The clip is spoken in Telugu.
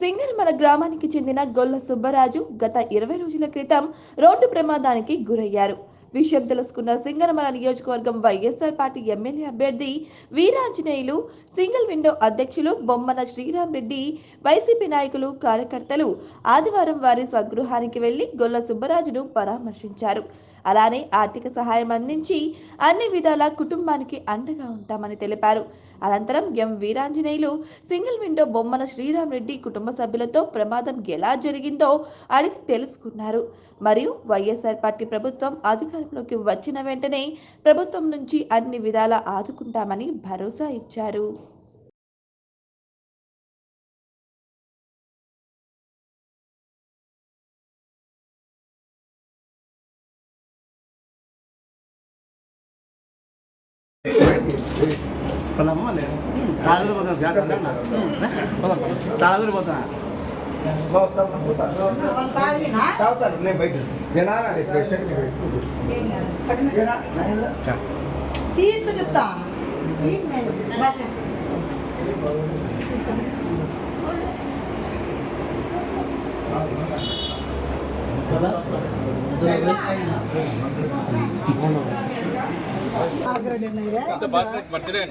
సింగనమల గ్రామానికి చెందిన గొల్ల సుబ్బరాజు గత 20 రోజుల క్రితం రోడ్డు ప్రమాదానికి గురయ్యారు. విషయం తెలుసుకున్న సింగనమల నియోజకవర్గం వైఎస్ఆర్ పార్టీ ఎమ్మెల్యే అభ్యర్థి వీరాంజనేయులు, సింగిల్ విండో అధ్యక్షులు బొమ్మన శ్రీరామ్ రెడ్డి, వైసీపీ నాయకులు, కార్యకర్తలు ఆదివారం వారి స్వగృహానికి వెళ్లి గొల్ల సుబ్బరాజును పరామర్శించారు. అలానే ఆర్థిక సహాయం అందించి అన్ని విధాల కుటుంబానికి అండగా ఉంటామని తెలిపారు. అనంతరం ఎం వీరాంజనేయులు సింగిల్ విండో బొమ్మన శ్రీరామ్ రెడ్డి కుటుంబ సభ్యులతో ప్రమాదం ఎలా జరిగిందో అడిగి తెలుసుకున్నారు. మరియు వైఎస్ఆర్ పార్టీ ప్రభుత్వం అధికారంలోకి వచ్చిన వెంటనే ప్రభుత్వం నుంచి అన్ని విధాల ఆదుకుంటామని భరోసా ఇచ్చారు. తీసుకు చెప్తా బర్త్డే